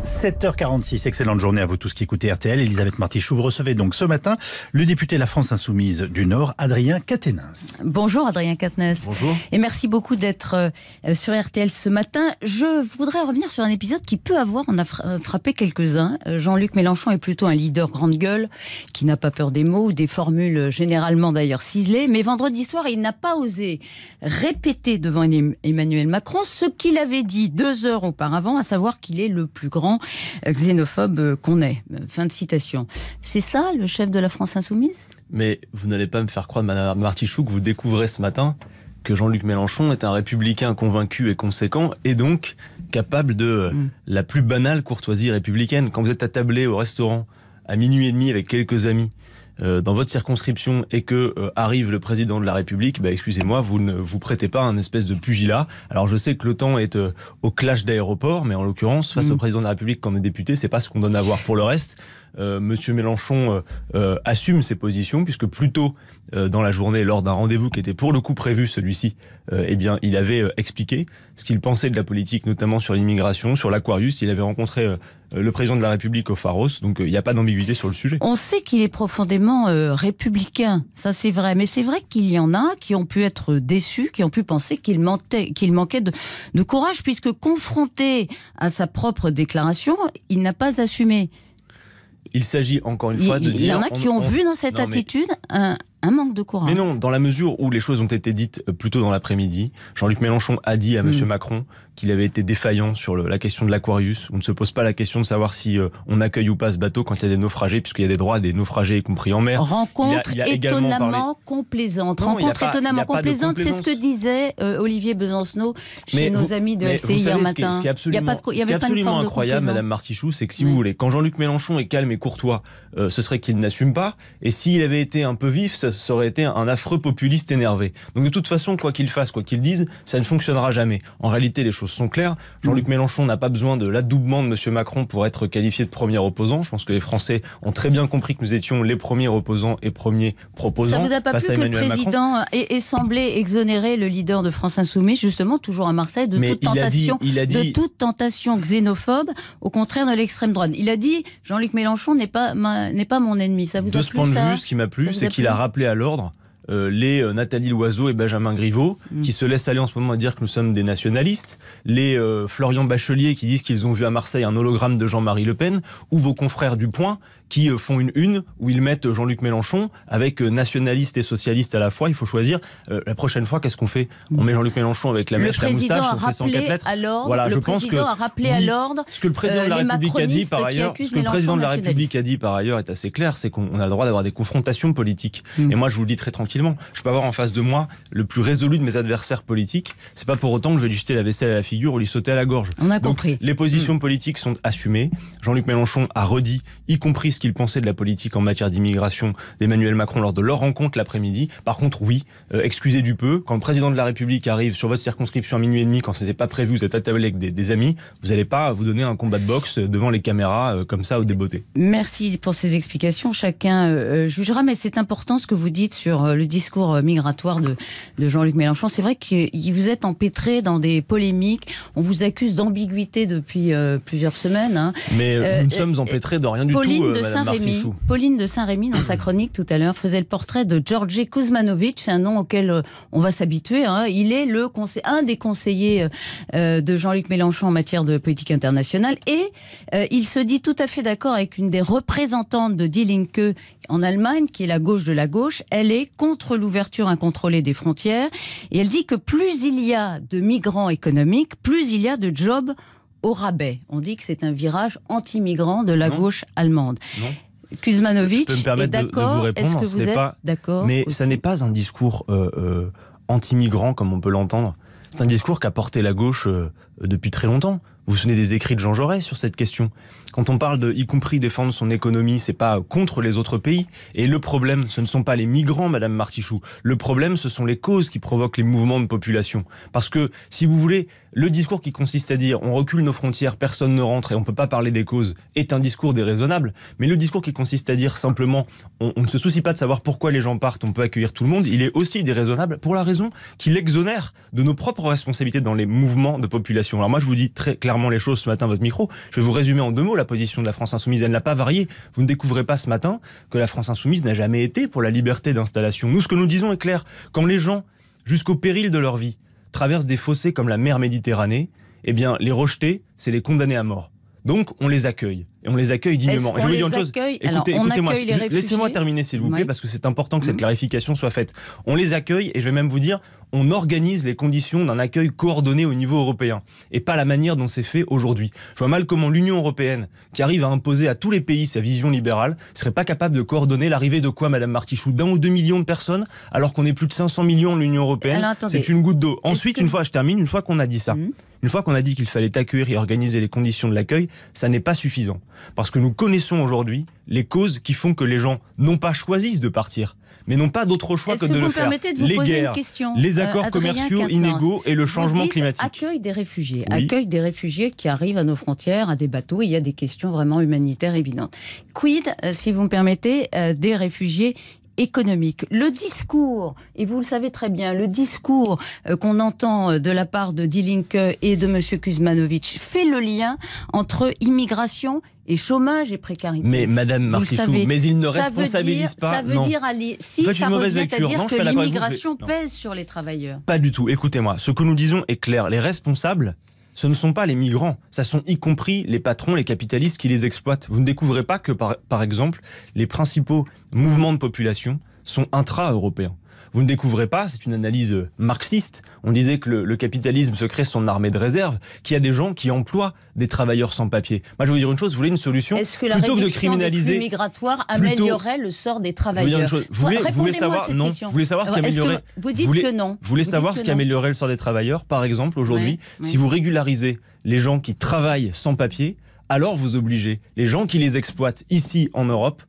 7h46, excellente journée à vous tous qui écoutez RTL. Elisabeth Martichoux, vous recevez donc ce matin le député La France Insoumise du Nord, Adrien Quatennens. Bonjour Adrien Quatennens. Bonjour. Et merci beaucoup d'être sur RTL ce matin. Je voudrais revenir sur un épisode qui peut avoir, on a frappé quelques-uns. Jean-Luc Mélenchon est plutôt un leader grande gueule, qui n'a pas peur des mots ou des formules généralement d'ailleurs ciselées. Mais vendredi soir, il n'a pas osé répéter devant Emmanuel Macron ce qu'il avait dit 2 heures auparavant, à savoir qu'il est le plus grand xénophobe qu'on ait. Fin de citation. C'est ça le chef de la France Insoumise ? Mais vous n'allez pas me faire croire, madame Martichoux, que vous découvrez ce matin que Jean-Luc Mélenchon est un républicain convaincu et conséquent et donc capable de la plus banale courtoisie républicaine. Quand vous êtes attablé au restaurant à minuit et demi avec quelques amis dans votre circonscription et que arrive le président de la République, excusez-moi, vous ne vous prêtez pas à un espèce de pugilat. Alors je sais que le temps est au clash d'aéroport, mais en l'occurrence, face au président de la République quand on est député, c'est pas ce qu'on donne à voir. Pour le reste, Monsieur Mélenchon assume ses positions, puisque plus tôt dans la journée, lors d'un rendez-vous qui était pour le coup prévu, celui-ci, il avait expliqué ce qu'il pensait de la politique, notamment sur l'immigration, sur l'Aquarius. Il avait rencontré le président de la République au Pharos, donc il n'y a pas d'ambiguïté sur le sujet. On sait qu'il est profondément républicain, ça c'est vrai, mais c'est vrai qu'il y en a qui ont pu être déçus, qui ont pu penser qu'il manquait de courage, puisque confronté à sa propre déclaration, il n'a pas assumé. Il s'agit encore une fois de dire... Il y en a qui ont vu dans cette attitude un manque de courage. Mais non, dans la mesure où les choses ont été dites plus tôt dans l'après-midi, Jean-Luc Mélenchon a dit à M. Macron qu'il avait été défaillant sur la question de l'Aquarius. On ne se pose pas la question de savoir si on accueille ou pas ce bateau quand il y a des naufragés, puisqu'il y a des droits des naufragés, y compris en mer. Rencontre étonnamment complaisante. Rencontre étonnamment complaisante, c'est ce que disait Olivier Besancenot chez nos amis de LCI hier matin. Ce qui est absolument incroyable, Madame Martichoux, c'est que si vous voulez, quand Jean-Luc Mélenchon est calme et courtois, ce serait qu'il n'assume pas. Et s'il avait été un peu vif, ça aurait été un affreux populiste énervé. Donc de toute façon, quoi qu'il fasse, quoi qu'il dise, ça ne fonctionnera jamais. En réalité, les choses sont claires. Jean-Luc Mélenchon n'a pas besoin de l'adoubement de M. Macron pour être qualifié de premier opposant. Je pense que les Français ont très bien compris que nous étions les premiers opposants et premiers proposants. Ça vous a pas plu que le président ait semblé exonérer le leader de France Insoumise, justement, toujours à Marseille, de toute tentation xénophobe, au contraire de l'extrême droite. Il a dit, Jean-Luc Mélenchon n'est pas mon ennemi. Ça vous a plu, ça ? De ce point de vue, ce qui m'a plu, c'est qu'il a rappelé à l'ordre les Nathalie Loiseau et Benjamin Griveaux qui se laissent aller en ce moment à dire que nous sommes des nationalistes, les Florian Bachelier qui disent qu'ils ont vu à Marseille un hologramme de Jean-Marie Le Pen, ou vos confrères du Point qui font une où ils mettent Jean-Luc Mélenchon avec nationaliste et socialiste à la fois. Il faut choisir. La prochaine fois, qu'est-ce qu'on fait ? On met Jean-Luc Mélenchon avec la mèche, la moustache, on fait 104 lettres. Voilà, le président a rappelé à l'ordre ce que le président de la République a dit par ailleurs. Ce que le président de la République a dit par ailleurs est assez clair, c'est qu'on a le droit d'avoir des confrontations politiques. Et moi, je vous le dis très tranquillement, je peux avoir en face de moi le plus résolu de mes adversaires politiques. C'est pas pour autant que je vais lui jeter la vaisselle à la figure ou lui sauter à la gorge. On a compris. Les positions politiques sont assumées. Jean-Luc Mélenchon a redit, y compris ce qu'il pensait de la politique en matière d'immigration d'Emmanuel Macron lors de leur rencontre l'après-midi. Par contre, oui, excusez du peu, quand le président de la République arrive sur votre circonscription à minuit et demi, quand ce n'était pas prévu, vous êtes attablé avec des amis, vous n'allez pas vous donner un combat de boxe devant les caméras comme ça au débeauté. Merci pour ces explications. Chacun jugera, mais c'est important ce que vous dites sur le discours migratoire de Jean-Luc Mélenchon. C'est vrai que vous êtes empêtré dans des polémiques. On vous accuse d'ambiguïté depuis plusieurs semaines. Mais nous ne sommes empêtrés dans rien du tout, Madame Martichoux. Pauline de Saint-Rémy, dans sa chronique tout à l'heure, faisait le portrait de Georgi Kuzmanovic. C'est un nom auquel on va s'habituer. Il est un des conseillers de Jean-Luc Mélenchon en matière de politique internationale. Et il se dit tout à fait d'accord avec une des représentantes de Die Linke en Allemagne, qui est la gauche de la gauche. Elle est contre l'ouverture incontrôlée des frontières. Et elle dit que plus il y a de migrants économiques, plus il y a de jobs au rabais. On dit que c'est un virage anti-migrant de la gauche allemande. Non. Kuzmanovic est d'accord. De vous répondre, est-ce que vous êtes d'accord? Mais aussi? ça n'est pas un discours anti-migrant comme on peut l'entendre. C'est un discours qu'a porté la gauche depuis très longtemps. Vous vous souvenez des écrits de Jean Jaurès sur cette question. Quand on parle de, y compris défendre son économie, c'est pas contre les autres pays. Et le problème, ce ne sont pas les migrants, Madame Martichoux. Le problème, ce sont les causes qui provoquent les mouvements de population. Parce que, si vous voulez, le discours qui consiste à dire on recule nos frontières, personne ne rentre et on peut pas parler des causes, est un discours déraisonnable. Mais le discours qui consiste à dire simplement on ne se soucie pas de savoir pourquoi les gens partent, on peut accueillir tout le monde, il est aussi déraisonnable pour la raison qu'il exonère de nos propres responsabilités dans les mouvements de population. population. Alors moi, je vous dis très clairement les choses ce matin à votre micro. Je vais vous résumer en 2 mots la position de la France Insoumise. Elle n'a pas varié. Vous ne découvrez pas ce matin que la France Insoumise n'a jamais été pour la liberté d'installation. Nous, ce que nous disons est clair. Quand les gens, jusqu'au péril de leur vie, traversent des fossés comme la mer Méditerranée, eh bien, les rejeter, c'est les condamner à mort. Donc, on les accueille. Et on les accueille dignement. Et je vais vous dire une chose. Écoutez-moi, laissez-moi terminer, s'il vous plaît, parce que c'est important que cette clarification soit faite. On les accueille, et je vais même vous dire, on organise les conditions d'un accueil coordonné au niveau européen, et pas la manière dont c'est fait aujourd'hui. Je vois mal comment l'Union européenne, qui arrive à imposer à tous les pays sa vision libérale, serait pas capable de coordonner l'arrivée de quoi, Madame Martichoux, d'1 ou 2 millions de personnes, alors qu'on est plus de 500 millions de l'Union européenne. C'est une goutte d'eau. Ensuite, une fois qu'on a dit ça, une fois qu'on a dit qu'il fallait accueillir et organiser les conditions de l'accueil, ça n'est pas suffisant. Parce que nous connaissons aujourd'hui les causes qui font que les gens non pas choisissent de partir, mais n'ont pas d'autre choix que de le faire. Les guerres, les accords commerciaux inégaux et le changement climatique. Accueil des réfugiés. Oui. Accueil des réfugiés qui arrivent à nos frontières, à des bateaux. Il y a des questions vraiment humanitaires évidentes. Quid, si vous me permettez, des réfugiés économique. Le discours, et vous le savez très bien, le discours qu'on entend de la part de Die Linke et de M. Kuzmanovic fait le lien entre immigration et chômage et précarité. Mais Madame Martichoux, mais il ne responsabilise pas. Ça veut dire, si ça revient à dire que l'immigration pèse sur les travailleurs. Pas du tout. Écoutez-moi, ce que nous disons est clair. Les responsables, ce ne sont pas les migrants, ça sont y compris les patrons, les capitalistes qui les exploitent. Vous ne découvrez pas que, par exemple, les principaux mouvements de population sont intra-européens. Vous ne découvrez pas, c'est une analyse marxiste, on disait que le capitalisme se crée son armée de réserve, qu'il y a des gens qui emploient des travailleurs sans papier. Moi je vais vous dire une chose, vous voulez une solution? Est-ce que la réduction des flux migratoires améliorerait le sort des travailleurs? Vous voulez savoir, non, vous voulez savoir ce qui améliorerait? Vous dites que non. Vous voulez savoir ce qui améliorerait le sort des travailleurs? Par exemple, aujourd'hui, si vous régularisez les gens qui travaillent sans papier, alors vous obligez les gens qui les exploitent ici en Europe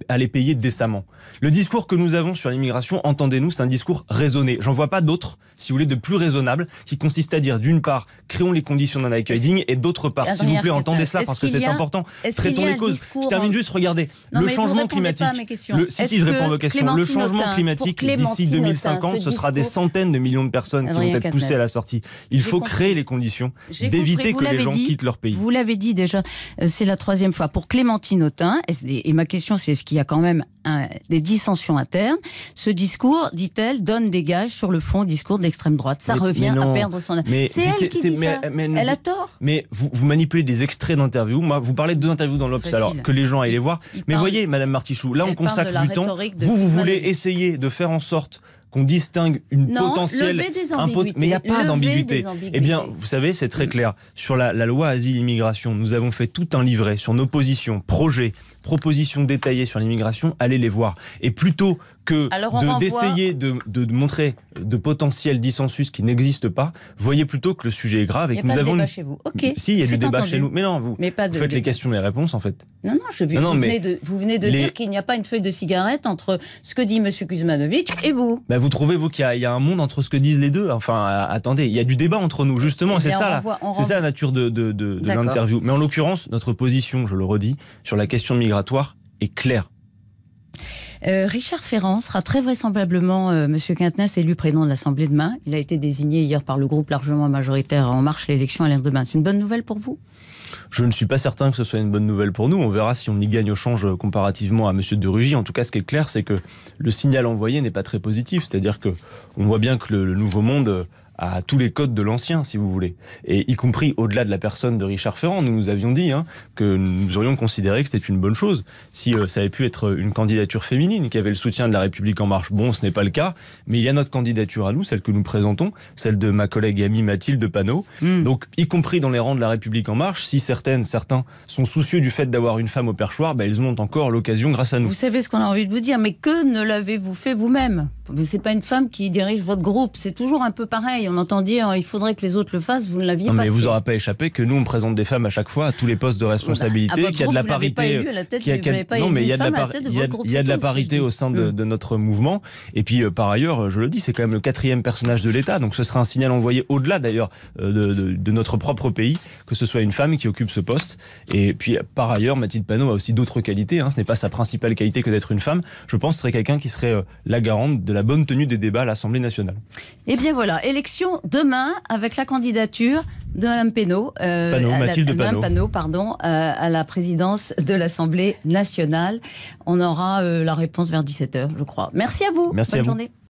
à les payer décemment. Le discours que nous avons sur l'immigration, entendez-nous, c'est un discours raisonné. J'en vois pas d'autre, si vous voulez, de plus raisonnable, qui consiste à dire, d'une part, créons les conditions d'un accueil digne, et d'autre part, s'il vous plaît, entendez cela, parce que c'est important, traitons les causes. Je termine juste, regardez, le changement climatique. Si je réponds à vos questions. Le changement climatique, d'ici 2050, ce sera des centaines de millions de personnes qui vont être poussées à la sortie. Il faut créer les conditions d'éviter que les gens quittent leur pays. Vous l'avez dit déjà, c'est la 3e fois. Pour Clémentine Autain, et ma question, c'est est-ce qu'il y a quand même des dissensions internes? Ce discours, dit-elle, donne des gages sur le fond au discours de l'extrême droite. Ça revient à perdre son... C'est elle qui dit ça. Elle a tort. Mais vous manipulez des extraits d'interviews. Moi, vous parlez de 2 interviews dans l'Obs, alors que les gens aillent les voir. Mais voyez, Madame Martichoux, là on consacre du temps. Vous voulez essayer de faire en sorte qu'on distingue une potentielle... Mais il n'y a pas d'ambiguïté. Eh bien, vous savez, c'est très clair. Sur la loi Asile-Immigration, nous avons fait tout un livret sur nos positions, projets, propositions détaillées sur l'immigration, allez les voir. Et plutôt que d'essayer de montrer de potentiels dissensus qui n'existent pas, voyez plutôt que le sujet est grave. Il n'y a pas de débat chez vous. Ok. Si, il y a du débat chez nous. Mais non, vous faites les questions et les réponses, en fait. Non, vous venez de dire qu'il n'y a pas une feuille de cigarette entre ce que dit M. Kuzmanovic et vous. Bah, vous trouvez, vous, qu'il y a un monde entre ce que disent les deux? Enfin, attendez, il y a du débat entre nous, justement. C'est ça la nature de l'interview. Mais en l'occurrence, notre position, je le redis, sur la question migratoire est claire. Richard Ferrand sera très vraisemblablement, Monsieur Quintenay, élu président de l'Assemblée demain. Il a été désigné hier par le groupe largement majoritaire En Marche. L'élection a l'air demain. C'est une bonne nouvelle pour vous? Je ne suis pas certain que ce soit une bonne nouvelle pour nous. On verra si on y gagne au change comparativement à M. de Rugy. En tout cas, ce qui est clair, c'est que le signal envoyé n'est pas très positif. C'est-à-dire qu'on voit bien que le nouveau monde a tous les codes de l'ancien, si vous voulez. Et y compris au-delà de la personne de Richard Ferrand, nous avions dit que nous aurions considéré que c'était une bonne chose si ça avait pu être une candidature féminine qui avait le soutien de La République En Marche. Bon, ce n'est pas le cas, mais il y a notre candidature à nous, celle que nous présentons, celle de ma collègue et amie Mathilde Panot. Donc, y compris dans les rangs de La République En Marche, si certains sont soucieux du fait d'avoir une femme au perchoir, ils ont encore l'occasion grâce à nous. Vous savez ce qu'on a envie de vous dire, mais que ne l'avez-vous fait vous-même? C'est pas une femme qui dirige votre groupe, c'est toujours un peu pareil. On entend dire il faudrait que les autres le fassent, vous ne l'aviez pas fait. Mais vous n'aurez pas échappé que nous on présente des femmes à chaque fois à tous les postes de responsabilité, qu'il y a de la parité. Il y a de la parité au sein de notre mouvement. Et puis par ailleurs, je le dis, c'est quand même le 4e personnage de l'État, donc ce sera un signal envoyé au-delà d'ailleurs de notre propre pays, que ce soit une femme qui occupe ce poste. Et puis par ailleurs, Mathilde Panot a aussi d'autres qualités. Ce n'est pas sa principale qualité que d'être une femme. Je pense que ce serait quelqu'un qui serait la garante de la bonne tenue des débats à l'Assemblée nationale. Et bien voilà, élection réaction demain avec la candidature de Mme Panot, Mathilde Panot. À la présidence de l'Assemblée nationale. On aura la réponse vers 17h, je crois. Merci à vous. Merci Bonne à vous. journée.